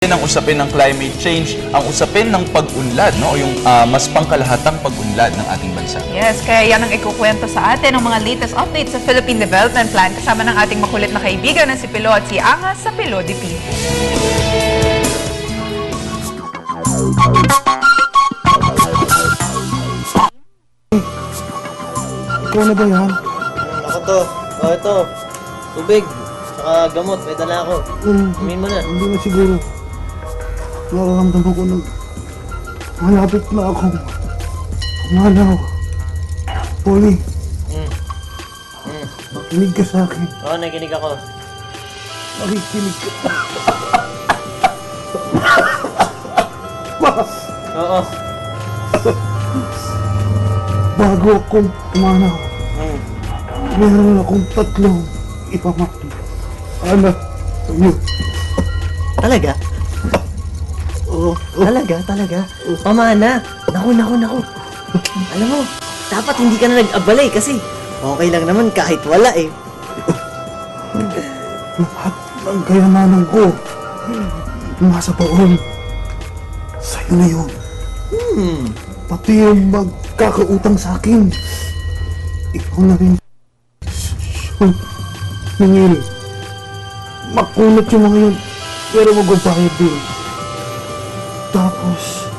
Ang usapin ng climate change, ang usapin ng pag-unlad, no? O yung mas pangkalahatang pag-unlad ng ating bansa. Yes, kaya yan ang ikukwento sa atin ng mga latest updates sa Philippine Development Plan kasama ng ating makulit na kaibigan na si Pilo at si Anga sa Pilo DP. Ikaw na ba yan? Ako to. Oh, ito. Tubig. Saka gamot. May dala ako. Umin mo na. Hindi na siguro. Nararamdaman ko nang malapit na akong umalaw. Polly, makinig ka sa akin. Oo, nakikinig ako. Makikinig ka. Oo. Bago akong umalaw, meron akong tatlong ipamahal sa iyo. Talaga? Oo. Talaga? Pamana. Naku. Alam mo, dapat hindi ka na nag-abalay kasi okay lang naman kahit wala eh. Lahat ng kayamanan ko, nasa paon. Sa'yo na yun. Pati yung magkakautang sa akin. Ikaw na rin. Nangil. Makunat yung mga yun. Pero magbabayad din. Tapos,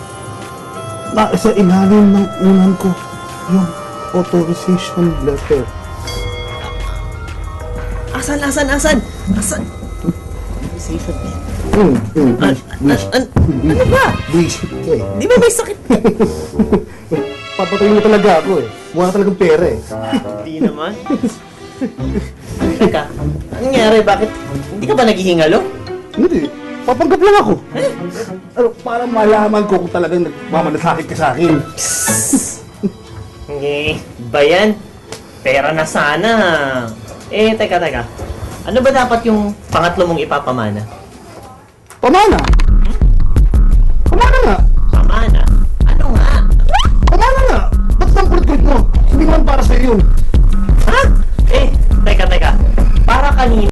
nasa ilalim ng unan ko yung authorization letter. Asan? Authorization eh. Ano ba? Visit ka eh. Di ba may sakit? Papatayin mo talaga ako eh. Mukha talagang pera eh. Hindi naman. Teka, anong nangyari? Bakit? Hindi ka ba naghihingalo? Hindi. Papanggap lang ako. Ano, para malaman ko kung talagang nagmamalasakit ka sa akin. Ba yan? Pera na sana. Teka. Ano ba dapat yung pangatlo mong ipapamana? Pamana! Pamana nga! Pamana? Ano nga? Pamana nga! Ba't ang kulit-kulit mo? Hindi naman para sa'yo yun. Ha? Teka. Para kanina.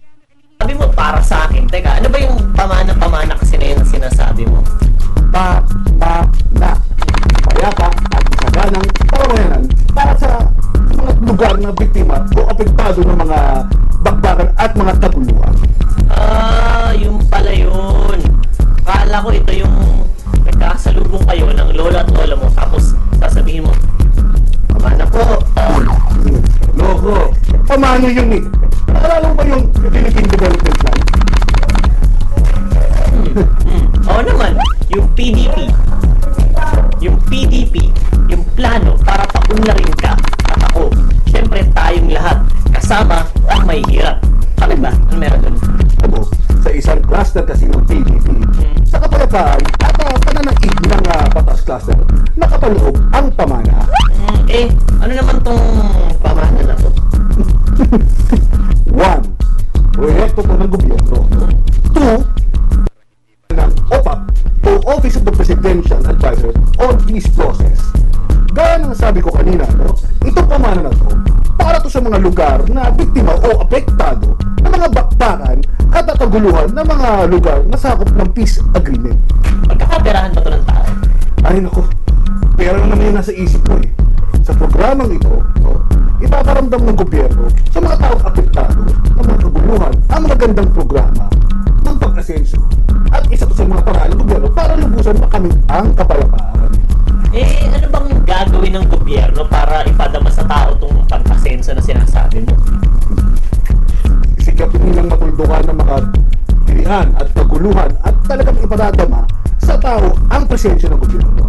Sabi mo para sa akin. Teka, ano ba yung pamana kasi na yun ang sinasabi mo? Pamana! Payapa at saganang pamayanan para sa mga lugar na biktima o apektado ng mga bakbakan at mga kaguluhan. Yung pala yun. Akala ko ito yung nagkasalubong kayo ng lola at lola mo tapos sasabihin mo, pamana po. Loko! Pamana yun eh. Naalala mo ba yung Philippine Development Plan? Oo naman, yung PDP. Yung PDP, yung plano para paunlarin ka at ako. Siyempre tayong lahat kasama ang may hirap. Bakit ba? Ano meron doon? Ano, sa isang cluster kasi ng PDP, sa kapayapaan at pananaig ng batas cluster, nakapaloob ang pamana. Ano naman tong pamana na to? 1. Proyekto to ng gobyerno. 2. Ng OPAP o Office of the Presidential Advisor on Peace Process. Gaya ng sabi ko kanina, no? Itong pamana na to, para to sa mga lugar na biktima o apektado ng mga bakbakan at kaguluhan ng mga lugar na sakop ng peace agreement. Magkakaperahan ba to ng tao? Ay nako, pera naman yun nasa isip ko eh. Sa programang ito, ipaparamdam ng gobyerno sa mga taong apektado ng mga kaguluhan ang mga gandang programa ng pag-asenso. At isa to sa mga paraan ng gobyerno para lubusan makamit ang kapayapaan. Ano bang gagawin ng gobyerno para ipadama sa tao tong pag-asenso na sinasabi mo? Sikapin nilang matuldukan ng mga pilihan at kaguluhan at talagang ipadadama sa tao ang presensya ng gobyerno.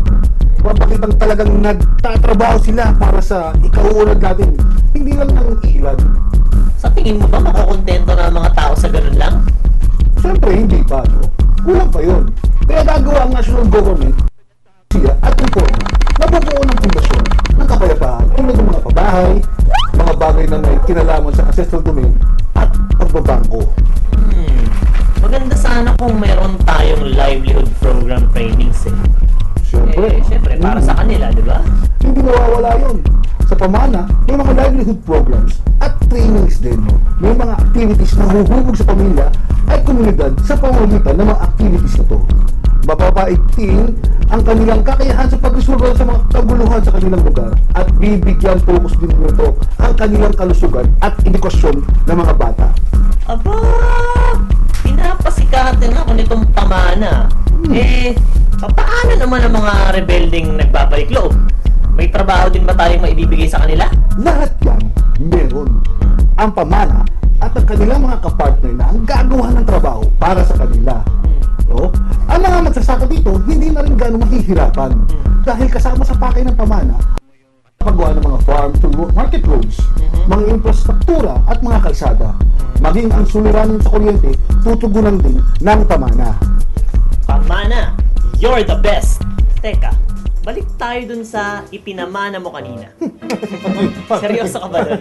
Mapakitang talagang nagtatrabaho sila para sa ikauunlad natin, hindi lang ng ilan. Sa tingin mo ba makukontento na ang mga tao sa ganun lang? Siyempre, hindi pa, no? Kulang pa yun. Kaya gagawa ang national government siya at informa na bubuo ng pundasyon ng kapayapaan tulad ng mga pabahay, mga bagay na may kinalaman sa ancestral domain at pagbabangko. Maganda sana kung meron tayong livelihood program trainings eh. Siyempre. Siyempre, para sa kanila, di ba? Hindi mawawala yun. Sa pamana, may mga livelihood livelihood programs at trainings din. May mga activities na huhubog sa pamilya at komunidad sa pamamagitan ng mga activities na to. Mapapaigting ang kanilang kakayahan sa pagresolba sa mga kaguluhan sa kanilang lugar at bibigyan focus din nito ang kanilang kalusugan at edukasyon ng mga bata. Aba, pinapasikatan ako nitong pamana. Paano naman ang mga rebelding nagbabalik loob? May trabaho din ba tayong maibibigay sa kanila? Lahat yan meron. Ang pamana at ang kanilang mga kapartner na ang gagawa ng trabaho para sa kanila. No? Ang mga magsasaka dito, hindi na rin gano'ng mahihirapan. Dahil kasama sa pakay ng pamana, paggawa ng mga farm to market roads, mga infrastruktura at mga kalsada. Maging ang suliranin sa kuryente, tutugunan din ng pamana. Pamana, you're the best! Teka, balik tayo dun sa ipinamana mo kanina. Seryoso ka ba dun?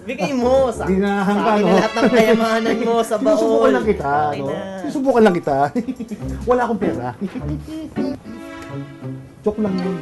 Bigay mo sa Dinahan ka, akin no? na lahat ng kayamanan mo sa baon. Sinusubukan lang kita, Okay no? na. Sinusubukan lang kita. Wala akong pera. Joke lang yun.